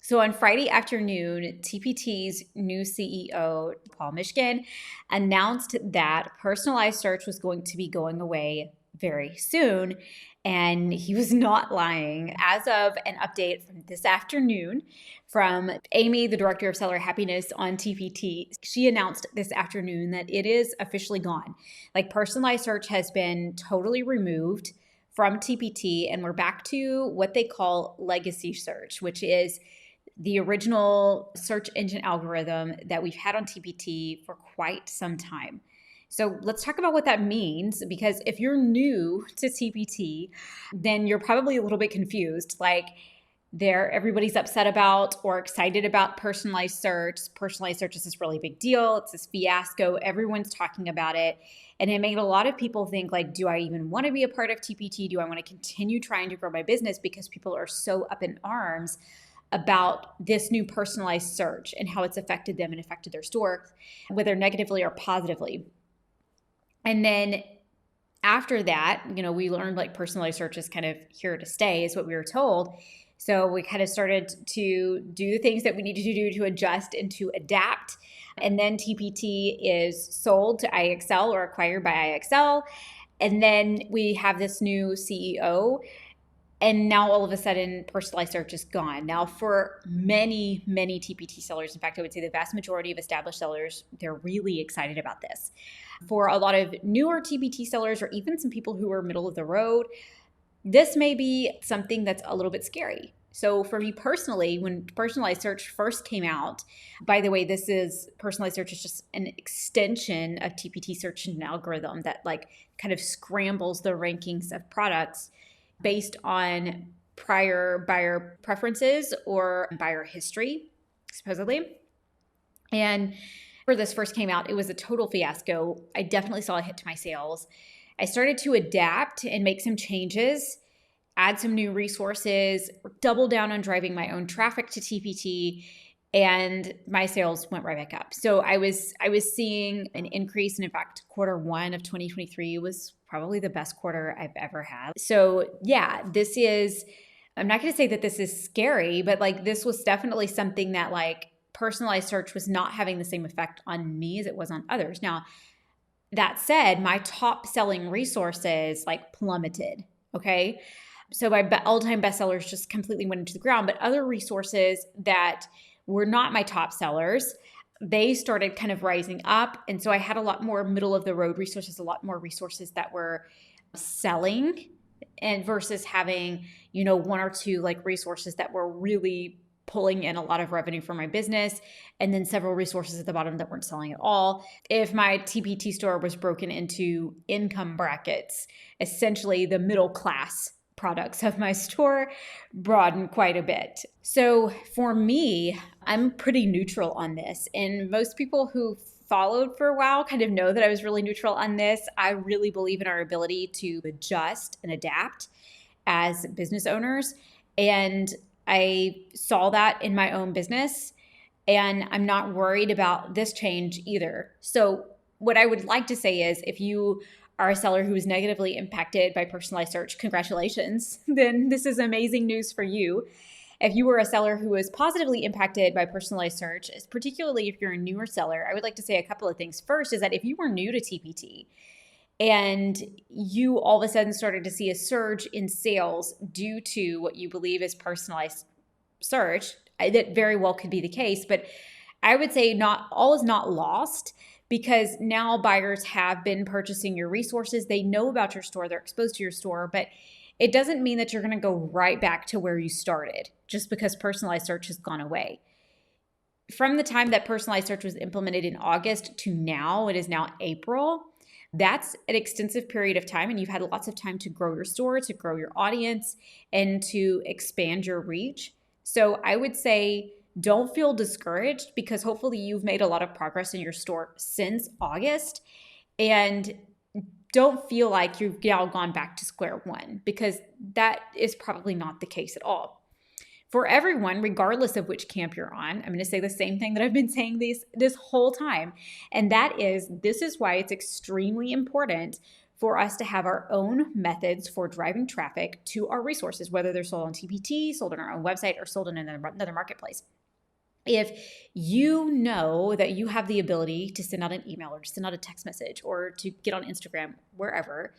So on Friday afternoon, TPT's new CEO, Paul Mishkin, announced that personalized search was going to be going away very soon. And he was not lying. As of an update from this afternoon from Amy, the director of seller happiness on TPT, she announced this afternoon that it is officially gone. Like personalized search has been totally removed from TPT, and we're back to what they call legacy search, which is the original search engine algorithm that we've had on TPT for quite some time. So let's talk about what that means, because if you're new to TPT, then you're probably a little bit confused. Like, everybody's upset about or excited about personalized search. Personalized search is this really big deal. It's this fiasco. Everyone's talking about it. And it made a lot of people think, like, do I even want to be a part of TPT? Do I want to continue trying to grow my business? Because people are so up in arms about this new personalized search and how it's affected them and affected their store, whether negatively or positively. And then after that, we learned like personalized search is kind of here to stay, is what we were told. So we kind of started to do the things that we needed to do to adjust and to adapt. And then TPT is sold to IXL or acquired by IXL. And then we have this new CEO. And now all of a sudden, personalized search is gone. Now, for many, many TPT sellers, in fact, I would say the vast majority of established sellers, they're really excited about this. For a lot of newer TPT sellers, or even some people who are middle of the road, this may be something that's a little bit scary. So for me personally, when personalized search first came out, by the way, personalized search is just an extension of TPT search engine algorithm that like kind of scrambles the rankings of products based on prior buyer preferences or buyer history, supposedly. And when this first came out, it was a total fiasco. I definitely saw a hit to my sales. I started to adapt and make some changes, add some new resources, double down on driving my own traffic to TPT, and my sales went right back up. So I was seeing an increase, and in fact, quarter one of 2023 was probably the best quarter I've ever had. So yeah, I'm not going to say that this is scary, but like this was definitely something that like personalized search was not having the same effect on me as it was on others. Now, that said, my top selling resources like plummeted. Okay. So my all-time bestsellers just completely went into the ground, but other resources that were not my top sellers, they started kind of rising up. And so I had a lot more middle of the road resources, a lot more resources that were selling, and versus having, one or two like resources that were really pulling in a lot of revenue for my business, and then several resources at the bottom that weren't selling at all. If my TPT store was broken into income brackets, essentially the middle class products of my store broadened quite a bit. So for me, I'm pretty neutral on this. And most people who followed for a while kind of know that I was really neutral on this. I really believe in our ability to adjust and adapt as business owners. And I saw that in my own business, and I'm not worried about this change either. So what I would like to say is, if you are a seller who is negatively impacted by personalized search, congratulations, then this is amazing news for you. If you were a seller who was positively impacted by personalized search, particularly if you're a newer seller, I would like to say a couple of things. First is that if you were new to TPT and you all of a sudden started to see a surge in sales due to what you believe is personalized search, that very well could be the case. But I would say not all is not lost, because now buyers have been purchasing your resources. They know about your store. They're exposed to your store, but it doesn't mean that you're going to go right back to where you started just because personalized search has gone away. From the time that personalized search was implemented in August to now, it is now April. That's an extensive period of time, and you've had lots of time to grow your store, to grow your audience, and to expand your reach. So I would say don't feel discouraged, because hopefully you've made a lot of progress in your store since August. And don't feel like you've now gone back to square one, because that is probably not the case at all. For everyone, regardless of which camp you're on, I'm going to say the same thing that I've been saying this whole time. And that is, this is why it's extremely important for us to have our own methods for driving traffic to our resources, whether they're sold on TPT, sold on our own website, or sold in another marketplace. If you know that you have the ability to send out an email or to send out a text message or to get on Instagram, wherever,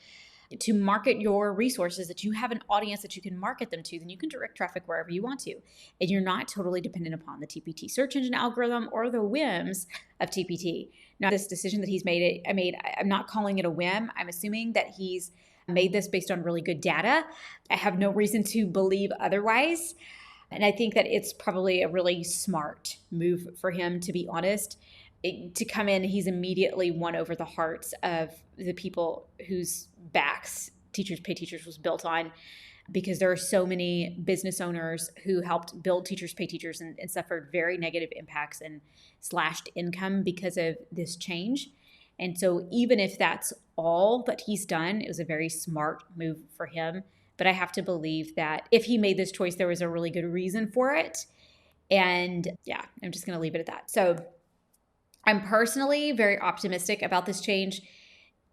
to market your resources, that you have an audience that you can market them to, then you can direct traffic wherever you want to. And you're not totally dependent upon the TPT search engine algorithm or the whims of TPT. Now, this decision that he's made, I'm not calling it a whim. I'm assuming that he's made this based on really good data. I have no reason to believe otherwise. And I think that it's probably a really smart move for him, to be honest. To come in, he's immediately won over the hearts of the people whose backs Teachers Pay Teachers was built on, because there are so many business owners who helped build Teachers Pay Teachers and suffered very negative impacts and slashed income because of this change. And so even if that's all that he's done, it was a very smart move for him. But I have to believe that if he made this choice, there was a really good reason for it. And yeah, I'm just going to leave it at that. So I'm personally very optimistic about this change,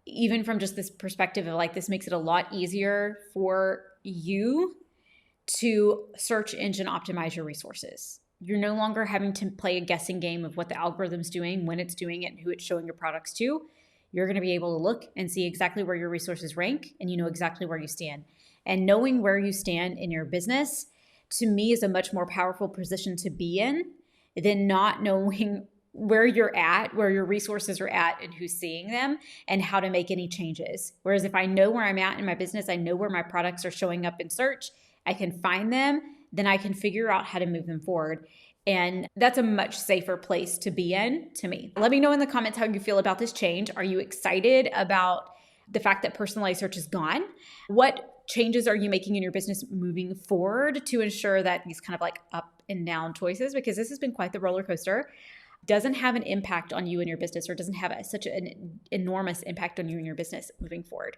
even from just this perspective of like, this makes it a lot easier for you to search engine optimize your resources. You're no longer having to play a guessing game of what the algorithm's doing, when it's doing it, and who it's showing your products to. You're going to be able to look and see exactly where your resources rank, and you know exactly where you stand. And knowing where you stand in your business, to me, is a much more powerful position to be in than not knowing where you're at, where your resources are at, and who's seeing them, and how to make any changes. Whereas if I know where I'm at in my business, I know where my products are showing up in search, I can find them, then I can figure out how to move them forward. And that's a much safer place to be in, to me. Let me know in the comments how you feel about this change. Are you excited about the fact that personalized search is gone? What changes are you making in your business moving forward to ensure that these kind of like up and down choices, because this has been quite the roller coaster, doesn't have an impact on you and your business, or doesn't have such an enormous impact on you and your business moving forward.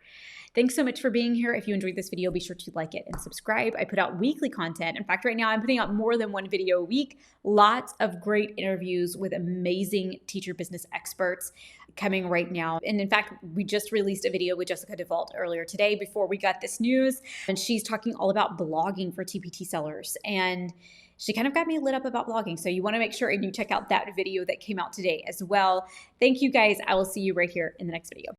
Thanks so much for being here. If you enjoyed this video, be sure to like it and subscribe. I put out weekly content. In fact, right now I'm putting out more than one video a week. Lots of great interviews with amazing teacher business experts coming right now. And in fact, we just released a video with Jessica DeVault earlier today before we got this news. And she's talking all about blogging for TPT sellers. And she kind of got me lit up about blogging. So you want to make sure and you check out that video that came out today as well. Thank you guys. I will see you right here in the next video.